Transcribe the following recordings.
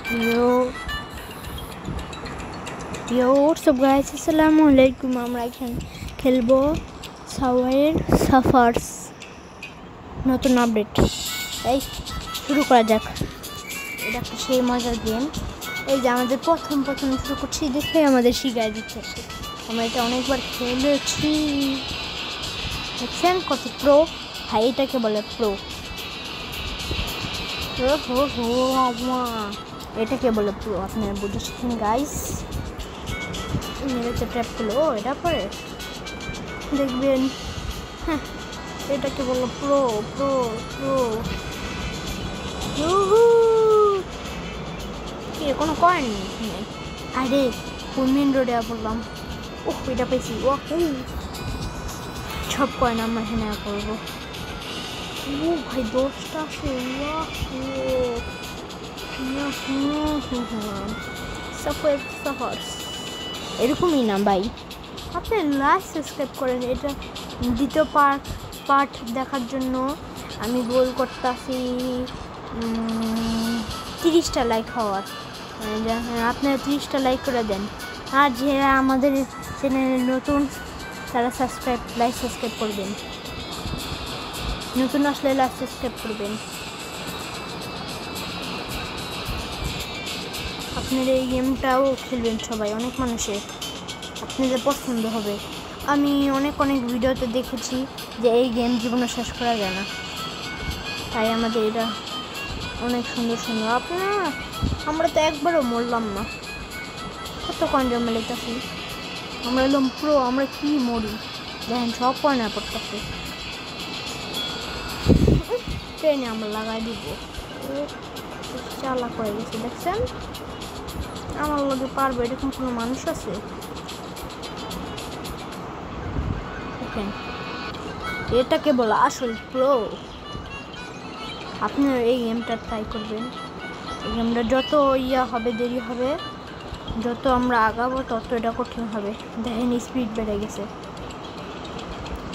Yo, what's up guys? Assalamualaikum. আমরা এখন খেলবো সাওয়ার সাফার্স নতুন আপডেট। এই শুরু করা যাক। এটা একটা সেই মজার গেম। এই যে আমাদের প্রথম শুরু করছি দেখে আমাদের শিখাই দিচ্ছে। আমরা এটা অনেকবার খেলেছি। দেখছেন কত প্রো? হ্যাঁ, এটাকে বলে প্রো। এটাকে বলে প্রো, আপনারা বুঝেছেন গাইস। মেরেছে ট্র্যাপগুলো এটা পরে দেখবেন। হ্যাঁ, এটাকে বলো প্রো প্রো প্রো। কি কোনো কয়েন নেই? আরে কোন মেন রোডে বললাম। ওহ, এটা পেয়েছি। ও সব কয়েন আমরা এখানে করবো। ও ভাই 10টা আছে। এরকমই না ভাই, আপনি লাইক সাবস্ক্রাইব করেন। এটা দ্বিতীয় পার্ট দেখার জন্য আমি গোল করতেছি 30টা লাইক হওয়ার। আপনারা 30টা লাইক করে দেন। আর যারা আমাদের চ্যানেলে নতুন তারা লাইক সাবস্ক্রাইব করবেন। নতুন আসলে লাইক সাবস্ক্রাইব করবেন। আপনার এই গেমটাও খেলবেন সবাই, অনেক মানুষের আপনাদের পছন্দ হবে। আমি অনেক ভিডিওতে দেখেছি যে এই গেম জীবনে শেষ করা যায় না, তাই আমাদের এটা অনেক সুন্দর। আমরা তো একবারও মরলাম না। কত কয়েন জমা লেগেছি। আমরা এলাম প্রো, আমরা কি মরি দেখেন, সব কয়েন পড়তেছে। ট্রেনে আমরা লাগাই দিব। চালাক হয়ে গেছে দেখছেন। আমার লগে পারবে এরকম কোনো মানুষ আছে? দেখেন, এটাকে বলা আসল প্রো। আপনারা এই গেমটা ট্রাই করবেন। এই গেমটা যত হবে দেরি হবে, যত আমরা আগাবো তত এটা কঠিন হবে। দেখেন স্পিড বেড়ে গেছে।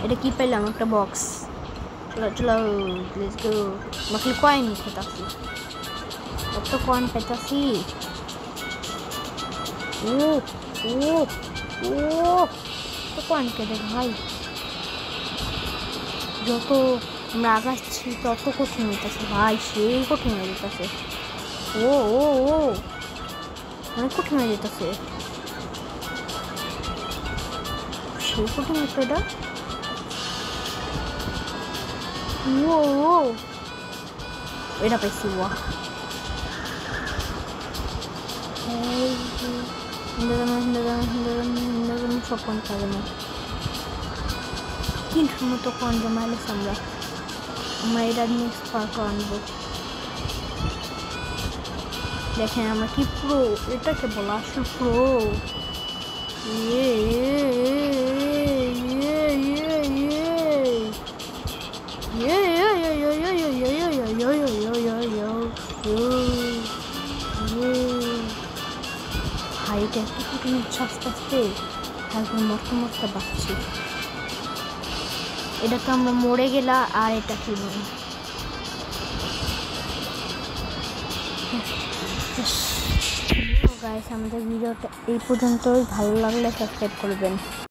এটা কি পেলাম? একটা বক্স। চলো লেটস গো। আমরা কয়েন খেতাছি, কত কয়েন পেতাছি। ও ও ও তো কয়েন কেটে ভাই। যত আমরা আগাচ্ছি তত কঠিন হইতেছে ভাই, সেই কঠিন হয়ে যেতেছে। ও ও ও অনেক কঠিন হয়ে যেতেছে, সেই কঠিন হচ্ছে এটা। ও ও এটা পাইছি। সব কয়েন খাবে না, কিন্তু মতো কয়েন জমাইলেছি আমরা এটা নেক্সট পার্ট আনবো। দেখেন আমরা কি প্রো, এটাকে বলা আসলে প্রো। হাইটা একটু কঠিন হচ্ছে আস্তে আস্তে, তারপর মরতে পারছি। এটা তো আমরা মরে গেলা, আর এটা কি গাইস, আমাদের ভিডিওটা এই পর্যন্তই। ভালো লাগলে সাবস্ক্রাইব করবেন।